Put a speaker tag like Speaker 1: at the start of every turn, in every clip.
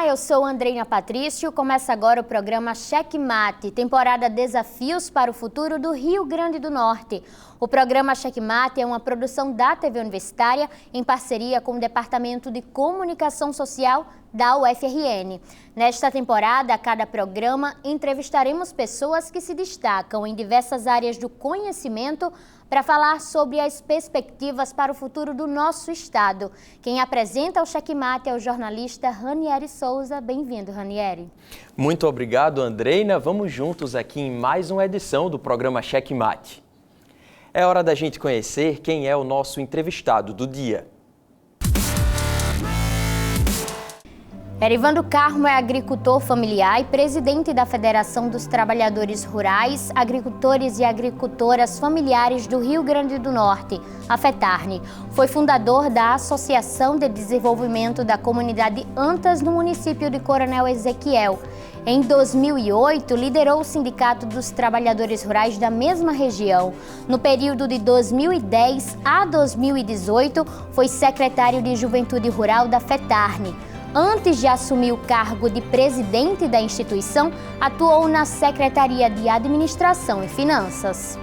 Speaker 1: eu sou Andreina Patrício. Começa agora o programa Checkmate, temporada Desafios para o Futuro do Rio Grande do Norte. O programa Checkmate é uma produção da TV Universitária em parceria com o Departamento de Comunicação Social da UFRN. Nesta temporada, a cada programa, entrevistaremos pessoas que se destacam em diversas áreas do conhecimento para falar sobre as perspectivas para o futuro do nosso estado. Quem apresenta o Checkmate é o jornalista Ranieri Souza. Bem-vindo, Ranieri.
Speaker 2: Muito obrigado, Andreina. Vamos juntos aqui em mais uma edição do programa Checkmate. É hora da gente conhecer quem é o nosso entrevistado do dia.
Speaker 1: Erivan do Carmo é agricultor familiar e presidente da Federação dos Trabalhadores Rurais, Agricultores e Agricultoras Familiares do Rio Grande do Norte, a FETARNE. Foi fundador da Associação de Desenvolvimento da Comunidade Antas no município de Coronel Ezequiel. Em 2008, liderou o Sindicato dos Trabalhadores Rurais da mesma região. No período de 2010 a 2018, foi secretário de Juventude Rural da FETARNE. Antes de assumir o cargo de presidente da instituição, atuou na Secretaria de Administração e Finanças.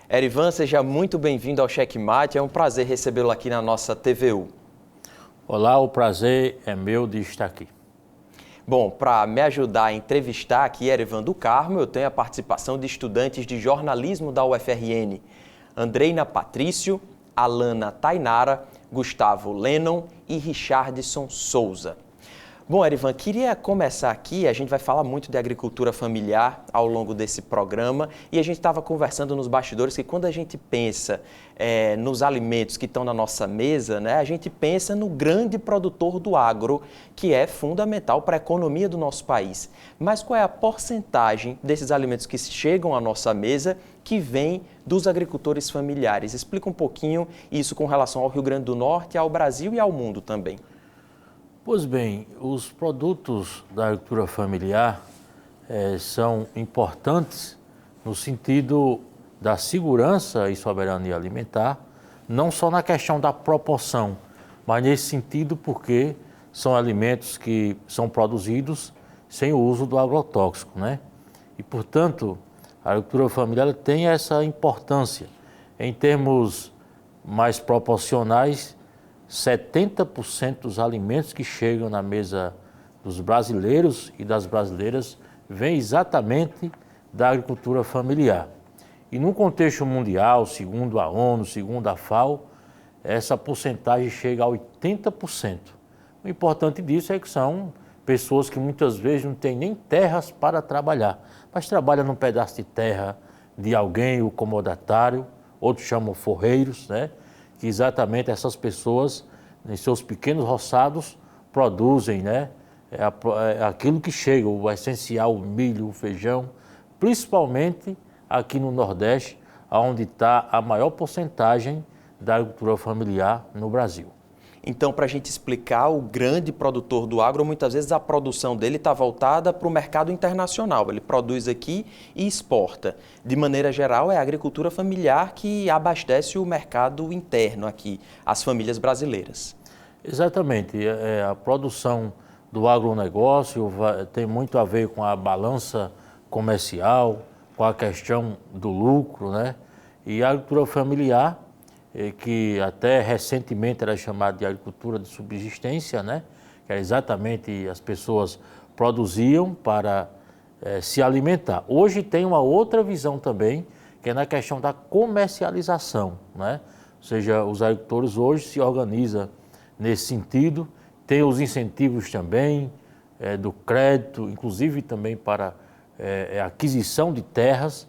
Speaker 2: Erivan, seja muito bem-vindo ao Checkmate. É um prazer recebê-lo aqui na nossa TVU.
Speaker 3: Olá, o prazer é meu de estar aqui.
Speaker 2: Bom, para me ajudar a entrevistar aqui Erivan do Carmo, eu tenho a participação de estudantes de jornalismo da UFRN. Andreina Patrício, Alana Tainara, Gustavo Lennon e Richardson Souza. Bom, Erivan, queria começar aqui, a gente vai falar muito de agricultura familiar ao longo desse programa e a gente estava conversando nos bastidores que quando a gente pensa nos alimentos que estão na nossa mesa, né, a gente pensa no grande produtor do agro, que é fundamental para a economia do nosso país. Mas qual é a porcentagem desses alimentos que chegam à nossa mesa que vem dos agricultores familiares? Explica um pouquinho isso com relação ao Rio Grande do Norte, ao Brasil e ao mundo também.
Speaker 3: Pois bem, os produtos da agricultura familiar são importantes no sentido da segurança e soberania alimentar, não só na questão da proporção, mas nesse sentido porque são alimentos que são produzidos sem o uso do agrotóxico, né? E, portanto, a agricultura familiar tem essa importância. Em termos mais proporcionais, 70% dos alimentos que chegam na mesa dos brasileiros e das brasileiras vem exatamente da agricultura familiar. E no contexto mundial, segundo a ONU, segundo a FAO, essa porcentagem chega a 80%. O importante disso é que são pessoas que muitas vezes não têm nem terras para trabalhar, mas trabalham num pedaço de terra de alguém, o comodatário, outros chamam forreiros, né? Que exatamente essas pessoas, em seus pequenos roçados, produzem, né, aquilo que chega, o essencial, o milho, o feijão, principalmente aqui no Nordeste, onde está a maior porcentagem da agricultura familiar no Brasil.
Speaker 2: Então, para a gente explicar, o grande produtor do agro, muitas vezes a produção dele está voltada para o mercado internacional. Ele produz aqui e exporta. De maneira geral, é a agricultura familiar que abastece o mercado interno aqui, as famílias brasileiras.
Speaker 3: Exatamente. A produção do agronegócio tem muito a ver com a balança comercial, com a questão do lucro, né? E a agricultura familiar, que até recentemente era chamada de agricultura de subsistência, né? Que era exatamente as pessoas produziam para se alimentar. Hoje tem uma outra visão também, que é na questão da comercialização, né? Ou seja, os agricultores hoje se organizam nesse sentido, tem os incentivos também do crédito, inclusive também para aquisição de terras,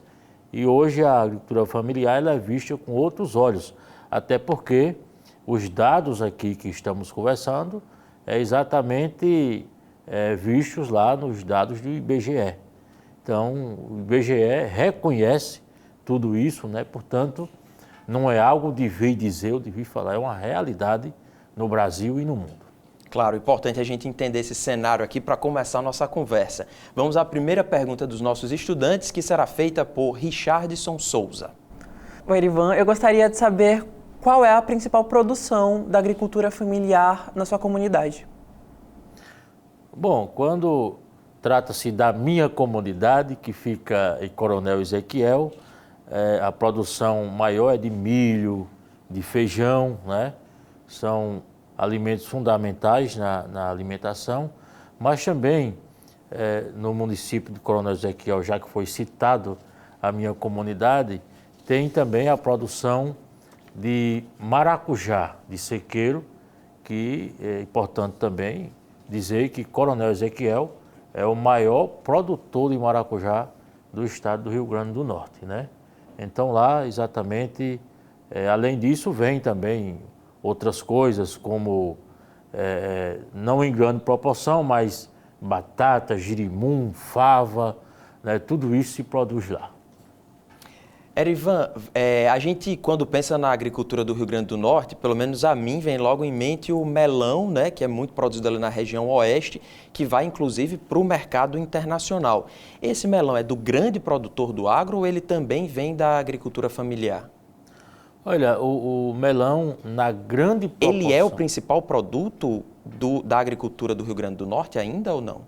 Speaker 3: e hoje a agricultura familiar ela é vista com outros olhos. Até porque os dados aqui que estamos conversando é exatamente vistos lá nos dados do IBGE. Então, o IBGE reconhece tudo isso, né? Portanto, não é algo de vir dizer ou de vir falar, é uma realidade no Brasil e no mundo.
Speaker 2: Claro, importante a gente entender esse cenário aqui para começar a nossa conversa. Vamos à primeira pergunta dos nossos estudantes, que será feita por Richardson Souza.
Speaker 4: Oi, Erivan, eu gostaria de saber qual é a principal produção da agricultura familiar na sua comunidade?
Speaker 3: Bom, quando trata-se da minha comunidade, que fica em Coronel Ezequiel, a produção maior é de milho, de feijão, né? São alimentos fundamentais na alimentação, mas também no município de Coronel Ezequiel, já que foi citado a minha comunidade, tem também a produção de maracujá, de sequeiro, que é importante também dizer que Coronel Ezequiel é o maior produtor de maracujá do estado do Rio Grande do Norte, né? Então lá, exatamente, além disso, vem também outras coisas, como, não em grande proporção, mas batata, girimum, fava, né? Tudo isso se produz lá.
Speaker 2: Erivan, a gente, quando pensa na agricultura do Rio Grande do Norte, pelo menos a mim, vem logo em mente o melão, né, que é muito produzido ali na região oeste, que vai inclusive para o mercado internacional. Esse melão é do grande produtor do agro ou ele também vem da agricultura familiar?
Speaker 3: Olha, o melão, na grande proporção...
Speaker 2: Ele é o principal produto da agricultura do Rio Grande do Norte ainda ou não?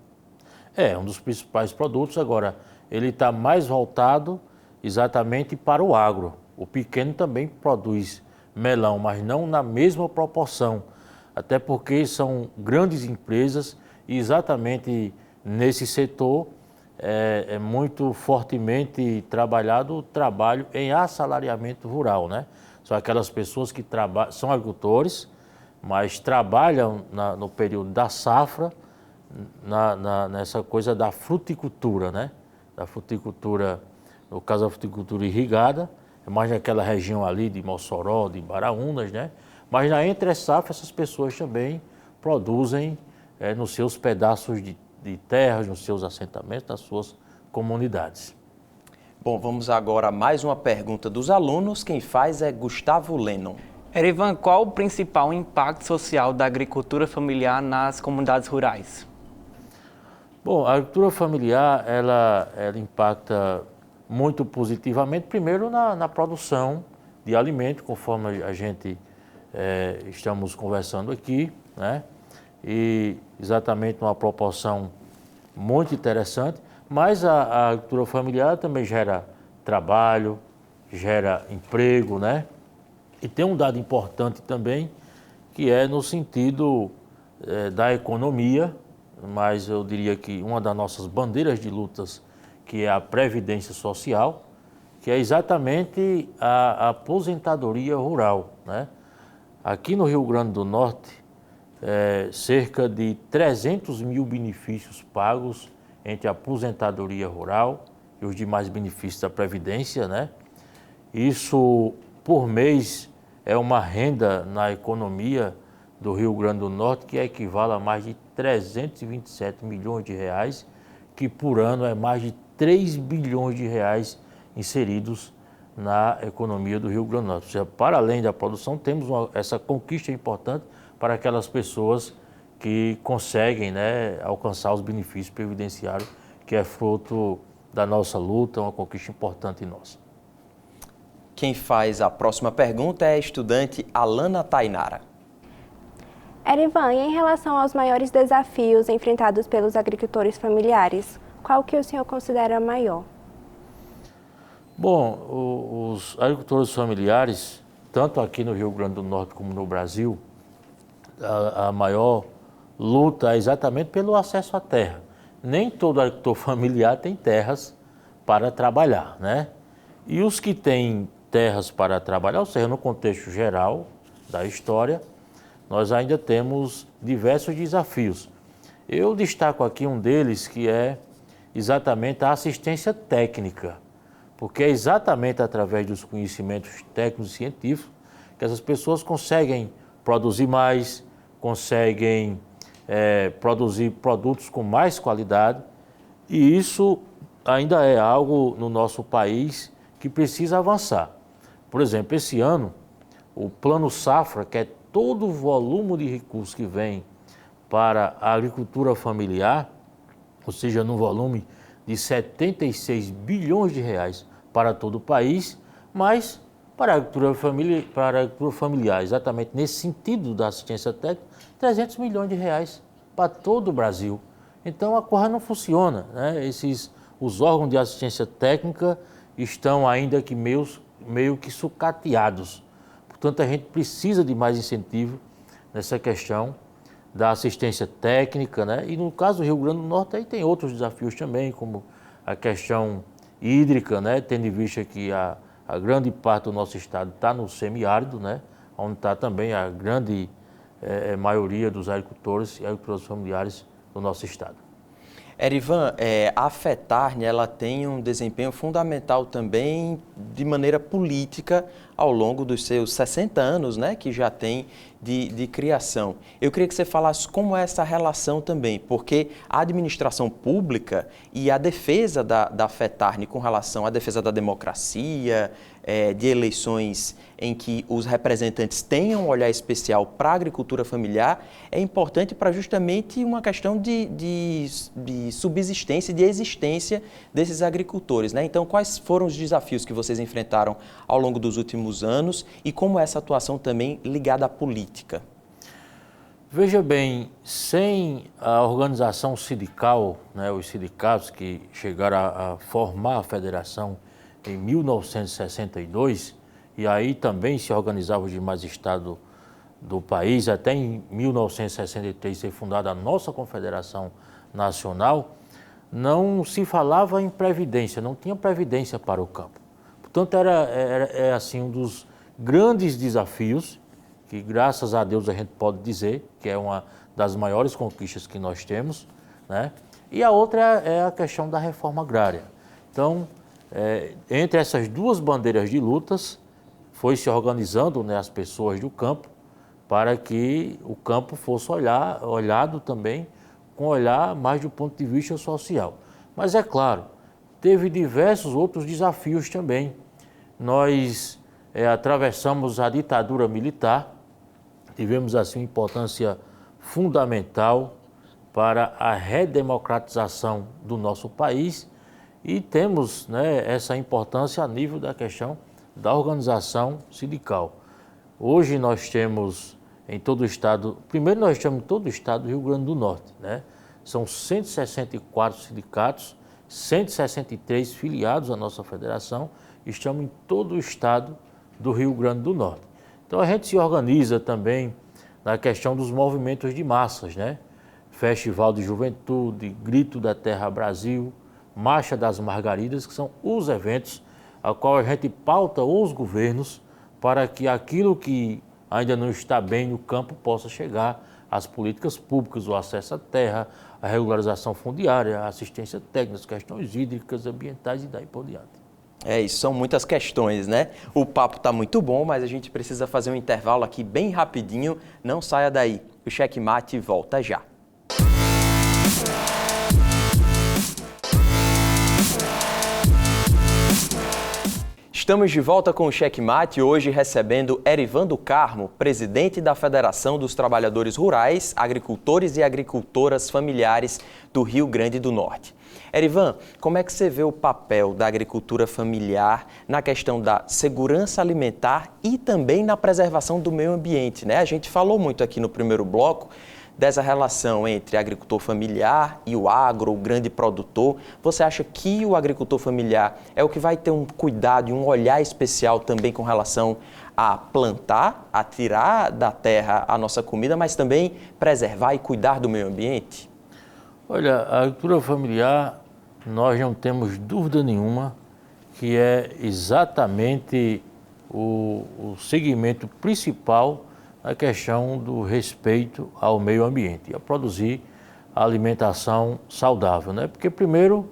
Speaker 3: É um dos principais produtos. Agora, ele está mais voltado exatamente para o agro. O pequeno também produz melão, mas não na mesma proporção, até porque são grandes empresas e exatamente nesse setor é muito fortemente trabalhado o trabalho em assalariamento rural, né? São aquelas pessoas que são agricultores, mas trabalham no período da safra, nessa coisa da fruticultura, né? Da fruticultura. No caso da fruticultura irrigada, é mais naquela região ali de Mossoró, de Baraúnas, né? Mas na entre-safra essas pessoas também produzem nos seus pedaços de terras, nos seus assentamentos, nas suas comunidades.
Speaker 2: Bom, vamos agora a mais uma pergunta dos alunos. Quem faz é Gustavo Lennon.
Speaker 4: Erivan, qual o principal impacto social da agricultura familiar nas comunidades rurais?
Speaker 3: Bom, a agricultura familiar, ela impacta muito positivamente, primeiro na produção de alimento, conforme a gente estamos conversando aqui, né? E exatamente numa proporção muito interessante, mas a agricultura familiar também gera trabalho, gera emprego, né? E tem um dado importante também, que é no sentido da economia, mas eu diria que uma das nossas bandeiras de lutas, que é a Previdência Social, que é exatamente a aposentadoria rural, né? Aqui no Rio Grande do Norte, cerca de 300 mil benefícios pagos entre a aposentadoria rural e os demais benefícios da Previdência, né? Isso, por mês, é uma renda na economia do Rio Grande do Norte que equivale a mais de 327 milhões de reais, que por ano é mais de 3 bilhões de reais inseridos na economia do Rio Grande do Norte. Ou seja, para além da produção, temos essa conquista importante para aquelas pessoas que conseguem, né, alcançar os benefícios previdenciários, que é fruto da nossa luta, uma conquista importante nossa.
Speaker 2: Quem faz a próxima pergunta é a estudante Alana Tainara.
Speaker 5: Erivan, e em relação aos maiores desafios enfrentados pelos agricultores familiares, qual que o senhor considera maior?
Speaker 3: Bom, os agricultores familiares, tanto aqui no Rio Grande do Norte como no Brasil, a maior luta é exatamente pelo acesso à terra. Nem todo agricultor familiar tem terras para trabalhar, né? E os que têm terras para trabalhar, ou seja, no contexto geral da história, nós ainda temos diversos desafios. Eu destaco aqui um deles, que é exatamente a assistência técnica, porque é exatamente através dos conhecimentos técnicos e científicos que essas pessoas conseguem produzir mais, conseguem produzir produtos com mais qualidade, e isso ainda é algo no nosso país que precisa avançar. Por exemplo, esse ano, o Plano Safra, que é todo o volume de recursos que vem para a agricultura familiar, ou seja, no volume de 76 bilhões de reais para todo o país, mas Para a agricultura familiar, exatamente nesse sentido da assistência técnica, 300 milhões de reais para todo o Brasil. Então a coisa não funciona, né? Os órgãos de assistência técnica estão ainda que meio que sucateados. Portanto, a gente precisa de mais incentivo nessa questão da assistência técnica, né? E no caso do Rio Grande do Norte, aí tem outros desafios também, como a questão hídrica, né? Tendo em vista que a grande parte do nosso estado está no semiárido, né? Onde está também a grande maioria dos agricultores e agricultoras familiares do nosso estado.
Speaker 2: Erivan, a FETARNE, ela tem um desempenho fundamental também de maneira política ao longo dos seus 60 anos, né, que já tem de criação. Eu queria que você falasse como é essa relação também, porque a administração pública e a defesa da FETARNE com relação à defesa da democracia, de eleições em que os representantes tenham um olhar especial para a agricultura familiar, é importante para justamente uma questão de subsistência e de existência desses agricultores, né? Então, quais foram os desafios que vocês enfrentaram ao longo dos últimos anos e como essa atuação também ligada à política?
Speaker 3: Veja bem, sem a organização sindical, né, os sindicatos que chegaram a formar a federação em 1962, e aí também se organizavam os demais estados do país, até em 1963 ser fundada a nossa Confederação Nacional, não se falava em previdência, não tinha previdência para o campo. Portanto, era assim um dos grandes desafios, que graças a Deus a gente pode dizer que é uma das maiores conquistas que nós temos, né? E a outra é a questão da reforma agrária. Então, entre essas duas bandeiras de lutas, foi se organizando, né, as pessoas do campo para que o campo fosse olhado também com olhar mais do ponto de vista social. Mas é claro, teve diversos outros desafios também. Nós atravessamos a ditadura militar, tivemos assim uma importância fundamental para a redemocratização do nosso país e temos, né, essa importância a nível da questão da organização sindical. Hoje nós temos em todo o estado, primeiro nós temos em todo o estado do Rio Grande do Norte, né? São 164 sindicatos, 163 filiados à nossa federação, estamos em todo o estado do Rio Grande do Norte. Então a gente se organiza também na questão dos movimentos de massas, né? Festival de Juventude, Grito da Terra Brasil, Marcha das Margaridas, que são os eventos a qual a gente pauta os governos para que aquilo que ainda não está bem no campo possa chegar às políticas públicas, o acesso à terra, a regularização fundiária, a assistência técnica, as questões hídricas, ambientais e daí por diante.
Speaker 2: Isso são muitas questões, né? O papo está muito bom, mas a gente precisa fazer um intervalo aqui bem rapidinho. Não saia daí. O Cheque Mate volta já. Estamos de volta com o Cheque Mate, hoje recebendo Erivan do Carmo, presidente da Federação dos Trabalhadores Rurais, Agricultores e Agricultoras Familiares do Rio Grande do Norte. Erivan, como é que você vê o papel da agricultura familiar na questão da segurança alimentar e também na preservação do meio ambiente, né? A gente falou muito aqui no primeiro bloco dessa relação entre agricultor familiar e o agro, o grande produtor. Você acha que o agricultor familiar é o que vai ter um cuidado e um olhar especial também com relação a plantar, a tirar da terra a nossa comida, mas também preservar e cuidar do meio ambiente?
Speaker 3: Olha, a agricultura familiar, nós não temos dúvida nenhuma que é exatamente o segmento principal a questão do respeito ao meio ambiente e a produzir a alimentação saudável, né? Porque primeiro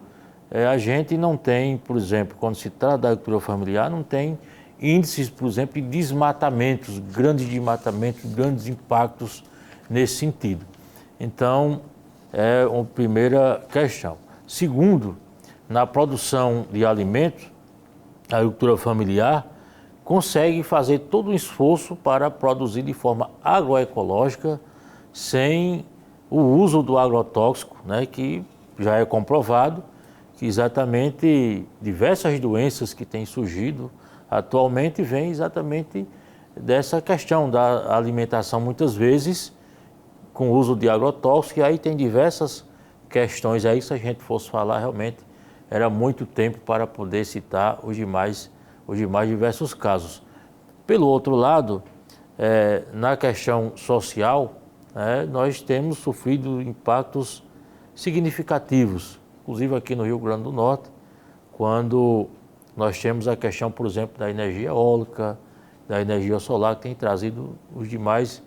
Speaker 3: a gente não tem, por exemplo, quando se trata da agricultura familiar, não tem índices, por exemplo, de desmatamentos, grandes desmatamentos, grandes impactos nesse sentido. Então, é uma primeira questão. Segundo, na produção de alimentos, a agricultura familiar consegue fazer todo um esforço para produzir de forma agroecológica, sem o uso do agrotóxico, né, que já é comprovado que exatamente diversas doenças que têm surgido atualmente vem exatamente dessa questão da alimentação, muitas vezes com o uso de agrotóxicos, e aí tem diversas questões aí, se a gente fosse falar realmente, era muito tempo para poder citar os demais diversos casos. Pelo outro lado, na questão social, nós temos sofrido impactos significativos, inclusive aqui no Rio Grande do Norte, quando nós temos a questão, por exemplo, da energia eólica, da energia solar, que tem trazido os demais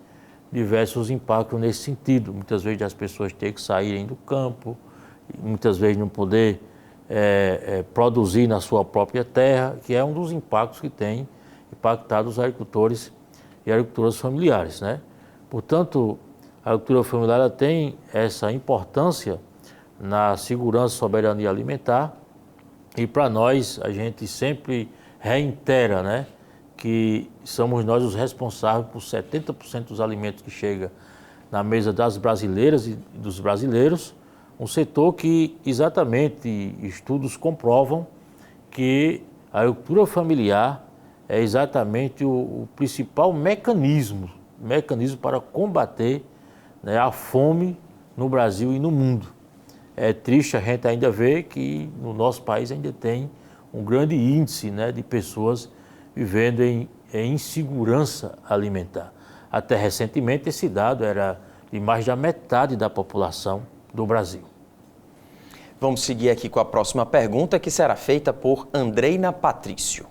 Speaker 3: diversos impactos nesse sentido. Muitas vezes as pessoas têm que saírem do campo, muitas vezes não poder produzir na sua própria terra, que é um dos impactos que tem impactado os agricultores e agricultoras familiares, né? Portanto, a agricultura familiar ela tem essa importância na segurança e soberania alimentar, e para nós a gente sempre reitera, né, que somos nós os responsáveis por 70% dos alimentos que chegam na mesa das brasileiras e dos brasileiros, um setor que exatamente estudos comprovam que a agricultura familiar é exatamente o principal mecanismo para combater, né, a fome no Brasil e no mundo. É triste a gente ainda ver que no nosso país ainda tem um grande índice, né, de pessoas vivendo em insegurança alimentar. Até recentemente esse dado era de mais da metade da população do Brasil.
Speaker 2: Vamos seguir aqui com a próxima pergunta, que será feita por Andreina Patrício.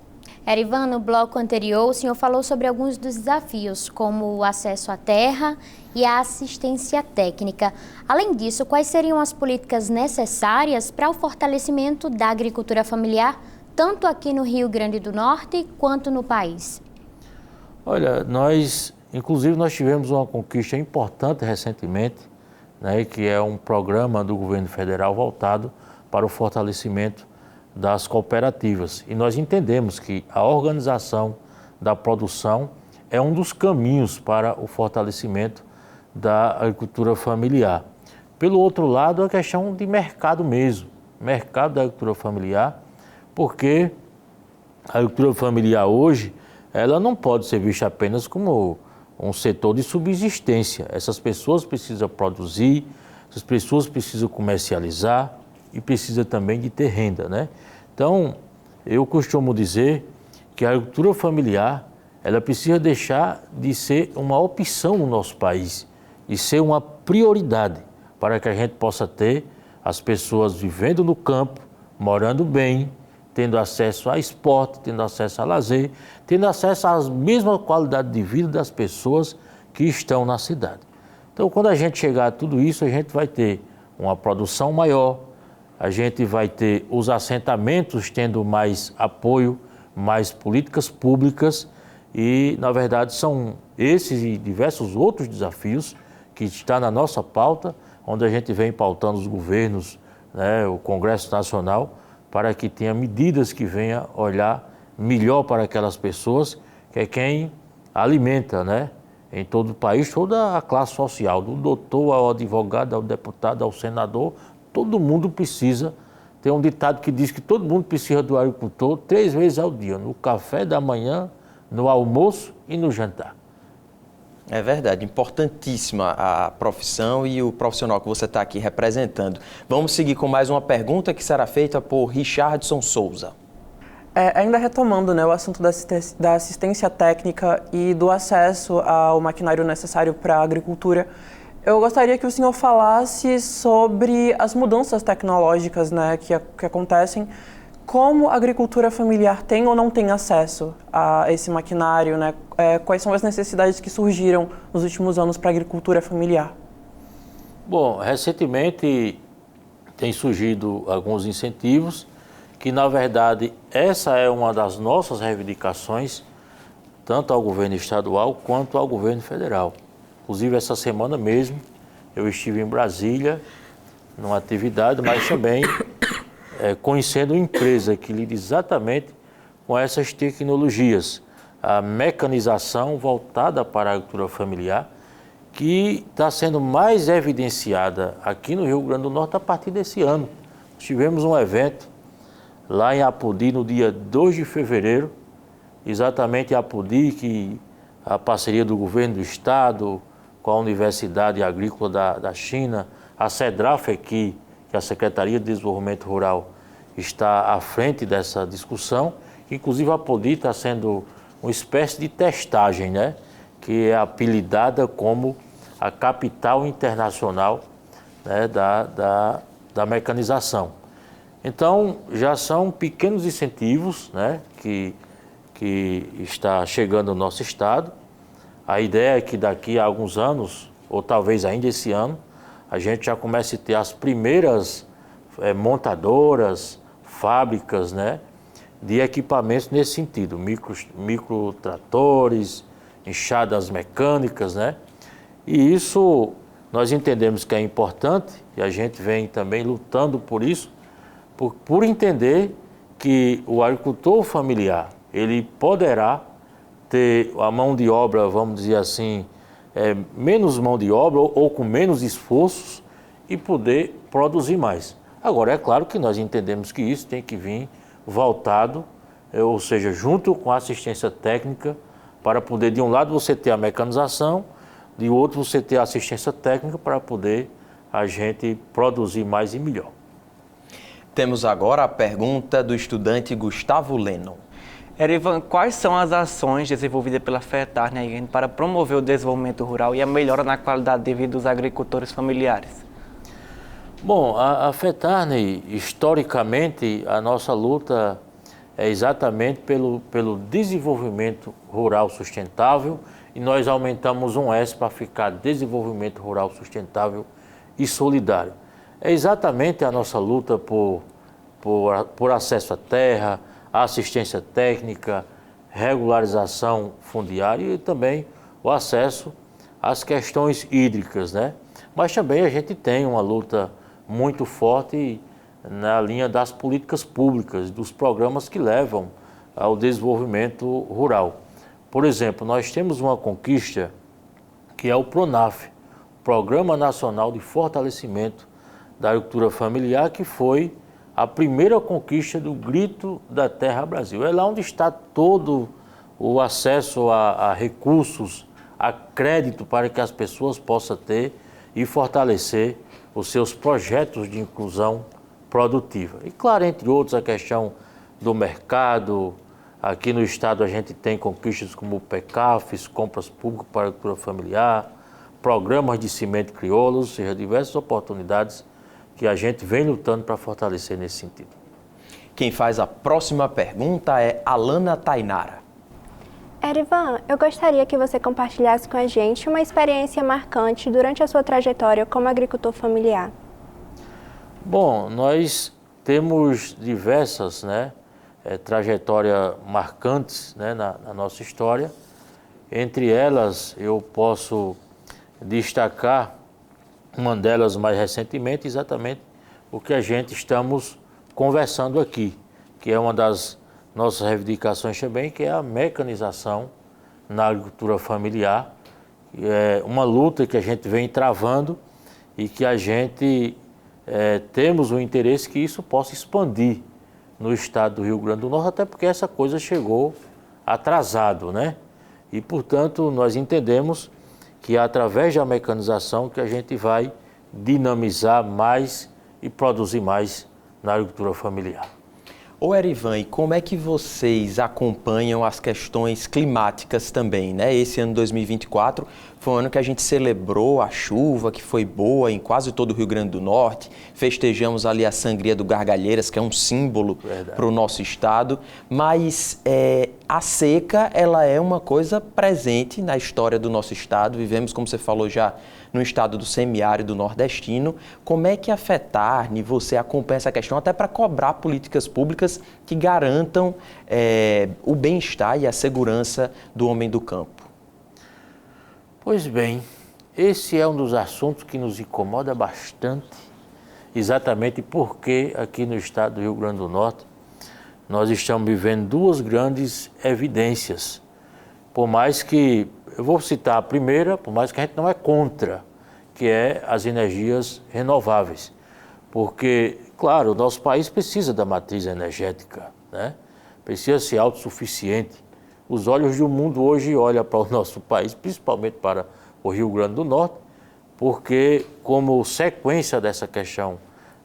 Speaker 1: Erivan, no bloco anterior, o senhor falou sobre alguns dos desafios, como o acesso à terra e a assistência técnica. Além disso, quais seriam as políticas necessárias para o fortalecimento da agricultura familiar, tanto aqui no Rio Grande do Norte quanto no país?
Speaker 3: Olha, inclusive nós tivemos uma conquista importante recentemente, né, que é um programa do governo federal voltado para o fortalecimento das cooperativas. E nós entendemos que a organização da produção é um dos caminhos para o fortalecimento da agricultura familiar. Pelo outro lado, a questão de mercado mesmo, mercado da agricultura familiar, porque a agricultura familiar hoje, ela não pode ser vista apenas como um setor de subsistência. Essas pessoas precisam produzir, essas pessoas precisam comercializar e precisam também de ter renda, né? Então, eu costumo dizer que a agricultura familiar, ela precisa deixar de ser uma opção no nosso país e ser uma prioridade para que a gente possa ter as pessoas vivendo no campo, morando bem, tendo acesso a esporte, tendo acesso a lazer, tendo acesso à mesma qualidade de vida das pessoas que estão na cidade. Então, quando a gente chegar a tudo isso, a gente vai ter uma produção maior, a gente vai ter os assentamentos tendo mais apoio, mais políticas públicas e, na verdade, são esses e diversos outros desafios que estão na nossa pauta, onde a gente vem pautando os governos, né, o Congresso Nacional, para que tenha medidas que venham olhar melhor para aquelas pessoas, que é quem alimenta, né, em todo o país, toda a classe social, do doutor ao advogado, ao deputado, ao senador. Todo mundo precisa, tem um ditado que diz que todo mundo precisa do agricultor 3 vezes ao dia, no café da manhã, no almoço e no jantar.
Speaker 2: É verdade, importantíssima a profissão e o profissional que você está aqui representando. Vamos seguir com mais uma pergunta que será feita por Richardson Souza.
Speaker 6: Ainda retomando, né, o assunto da assistência técnica e do acesso ao maquinário necessário para a agricultura, eu gostaria que o senhor falasse sobre as mudanças tecnológicas, né, que acontecem, como a agricultura familiar tem ou não tem acesso a esse maquinário, né? Quais são as necessidades que surgiram nos últimos anos para a agricultura familiar?
Speaker 3: Bom, recentemente tem surgido alguns incentivos que, na verdade, essa é uma das nossas reivindicações, tanto ao governo estadual quanto ao governo federal. Inclusive, essa semana mesmo, eu estive em Brasília, numa atividade, mas também conhecendo uma empresa que lida exatamente com essas tecnologias, a mecanização voltada para a agricultura familiar, que está sendo mais evidenciada aqui no Rio Grande do Norte a partir desse ano. Tivemos um evento lá em Apodi, no dia 2 de fevereiro, exatamente a PUDIC, a parceria do governo do estado com a Universidade Agrícola da China, a CEDRAF aqui, que é a Secretaria de Desenvolvimento Rural, está à frente dessa discussão. Inclusive a PUDIC está sendo uma espécie de testagem, né? Que é apelidada como a capital internacional, né, da mecanização. Então, já são pequenos incentivos, né, que está chegando no nosso estado. A ideia é que daqui a alguns anos, ou talvez ainda esse ano, a gente já comece a ter as primeiras montadoras, fábricas, né, de equipamentos nesse sentido, microtratores, enxadas mecânicas, né? E isso nós entendemos que é importante e a gente vem também lutando por isso, por entender que o agricultor familiar, ele poderá ter a mão de obra, vamos dizer assim, menos mão de obra ou com menos esforços e poder produzir mais. Agora, é claro que nós entendemos que isso tem que vir voltado, ou seja, junto com a assistência técnica, para poder, de um lado, você ter a mecanização, de outro, você ter a assistência técnica para poder a gente produzir mais e melhor.
Speaker 2: Temos agora a pergunta do estudante Gustavo Lennon.
Speaker 4: Erivan, quais são as ações desenvolvidas pela FETARNE para promover o desenvolvimento rural e a melhora na qualidade de vida dos agricultores familiares?
Speaker 3: Bom, a FETARNE, historicamente, a nossa luta é exatamente pelo desenvolvimento rural sustentável e nós aumentamos um S para ficar desenvolvimento rural sustentável e solidário. É exatamente a nossa luta por acesso à terra, assistência técnica, regularização fundiária e também o acesso às questões hídricas, né? Mas também a gente tem uma luta muito forte na linha das políticas públicas, dos programas que levam ao desenvolvimento rural. Por exemplo, nós temos uma conquista que é o PRONAF, Programa Nacional de Fortalecimento da Agricultura Familiar, que foi a primeira conquista do Grito da Terra Brasil. É lá onde está todo o acesso a recursos, a crédito para que as pessoas possam ter e fortalecer os seus projetos de inclusão produtiva. E claro, entre outros, a questão do mercado. Aqui no estado a gente tem conquistas como o PECAFES, compras públicas para a agricultura familiar, programas de semente crioulo, ou seja, diversas oportunidades que a gente vem lutando para fortalecer nesse sentido.
Speaker 2: Quem faz a próxima pergunta é Alana Tainara.
Speaker 5: Erivan, eu gostaria que você compartilhasse com a gente uma experiência marcante durante a sua trajetória como agricultor familiar.
Speaker 3: Bom, nós temos diversas trajetórias marcantes, né, na nossa história. Entre elas, eu posso destacar uma delas mais recentemente, exatamente o que a gente estamos conversando aqui, que é uma das nossas reivindicações também, que é a mecanização na agricultura familiar. É uma luta que a gente vem travando e que a gente temos o interesse que isso possa expandir no estado do Rio Grande do Norte, até porque essa coisa chegou atrasado, né? E, portanto, nós entendemos que é através da mecanização que a gente vai dinamizar mais e produzir mais na agricultura familiar.
Speaker 2: Ô Erivan, e como é que vocês acompanham as questões climáticas também, né? Esse ano 2024 foi um ano que a gente celebrou a chuva, que foi boa em quase todo o Rio Grande do Norte. Festejamos ali a Sangria do Gargalheiras, que é um símbolo para o nosso estado. Mas a seca, ela é uma coisa presente na história do nosso estado. Vivemos, como você falou já, no estado do semiárido nordestino. Como é que a FETARNE, você acompanha essa questão até para cobrar políticas públicas que garantam o bem-estar e a segurança do homem do campo?
Speaker 3: Pois bem, esse é um dos assuntos que nos incomoda bastante, exatamente porque aqui no estado do Rio Grande do Norte nós estamos vivendo duas grandes evidências. Por mais que, eu vou citar a primeira, por mais que a gente não é contra, que é as energias renováveis. Porque, claro, o nosso país precisa da matriz energética, né? Precisa ser autossuficiente. os olhos do mundo hoje olham para o nosso país, principalmente para o Rio Grande do Norte, porque como sequência dessa questão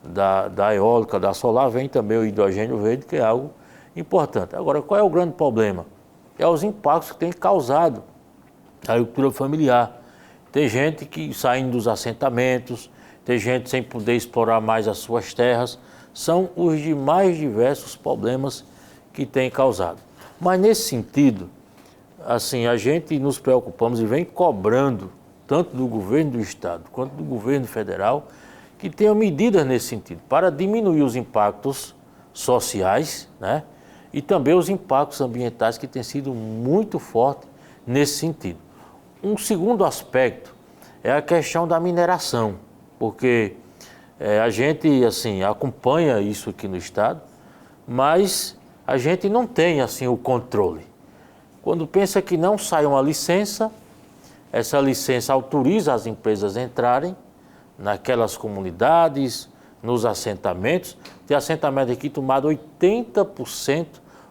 Speaker 3: da eólica, da solar, vem também o hidrogênio verde, que é algo importante. Agora, qual é o grande problema? É os impactos que tem causado a agricultura familiar. Tem gente que saindo dos assentamentos, tem gente sem poder explorar mais as suas terras, são os demais diversos problemas que tem causado. Mas nesse sentido, assim, a gente nos preocupamos e vem cobrando, tanto do governo do estado quanto do governo federal, que tenham medidas nesse sentido, para diminuir os impactos sociais, né? E também os impactos ambientais que têm sido muito fortes nesse sentido. Um segundo aspecto é a questão da mineração, porque a gente assim, acompanha isso aqui no estado, mas a gente não tem assim, o controle. Quando pensa que não sai uma licença, essa licença autoriza as empresas a entrarem naquelas comunidades, nos assentamentos. Tem assentamento aqui tomado 80%,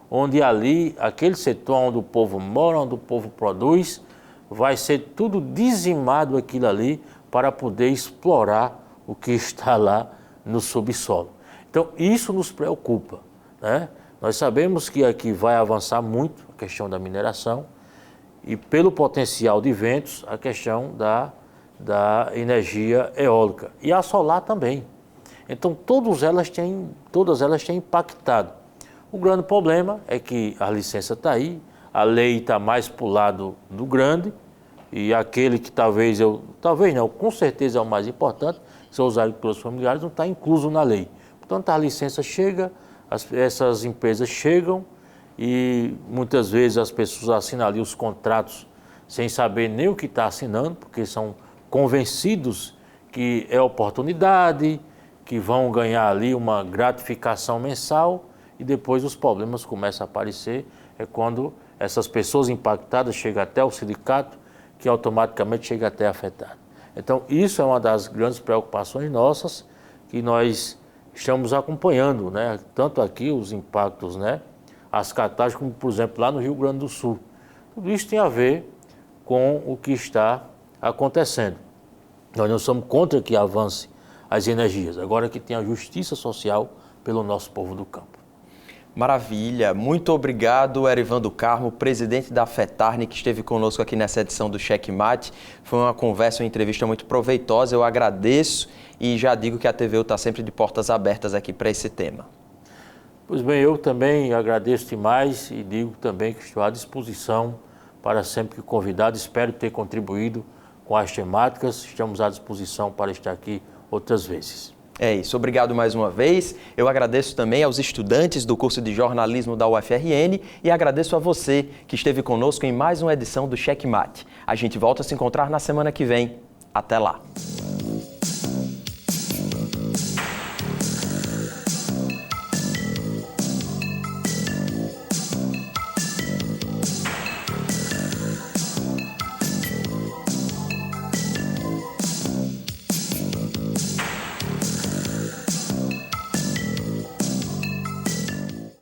Speaker 3: onde ali, aquele setor onde o povo mora, onde o povo produz, vai ser tudo dizimado aquilo ali para poder explorar o que está lá no subsolo. Então, isso nos preocupa, né? Nós sabemos que aqui vai avançar muito a questão da mineração e pelo potencial de ventos, a questão da energia eólica e a solar também. Então, todas elas têm impactado. O grande problema é que a licença está aí, a lei está mais para o lado do grande, e aquele que talvez não, com certeza é o mais importante, são os agricultores familiares, não está incluso na lei. Portanto, a licença chega, essas empresas chegam e muitas vezes as pessoas assinam ali os contratos sem saber nem o que está assinando, porque são convencidos que é oportunidade, que vão ganhar ali uma gratificação mensal e depois os problemas começam a aparecer. É quando essas pessoas impactadas chegam até o sindicato, que automaticamente chega até afetado. Então, isso é uma das grandes preocupações nossas, que nós estamos acompanhando, né? Tanto aqui os impactos, né? As catástrofes, como por exemplo lá no Rio Grande do Sul. Tudo isso tem a ver com o que está acontecendo. Nós não somos contra que avance as energias, agora que tem a justiça social pelo nosso povo do campo.
Speaker 2: Maravilha, muito obrigado, Erivan do Carmo, presidente da FETARNE, que esteve conosco aqui nessa edição do Checkmate. Foi uma conversa, uma entrevista muito proveitosa, eu agradeço e já digo que a TVU está sempre de portas abertas aqui para esse tema.
Speaker 3: Pois bem, eu também agradeço demais e digo também que estou à disposição para sempre que convidado. Espero ter contribuído com as temáticas, estamos à disposição para estar aqui outras vezes.
Speaker 2: É isso, obrigado mais uma vez. Eu agradeço também aos estudantes do curso de jornalismo da UFRN e agradeço a você que esteve conosco em mais uma edição do Checkmate. A gente volta a se encontrar na semana que vem. Até lá!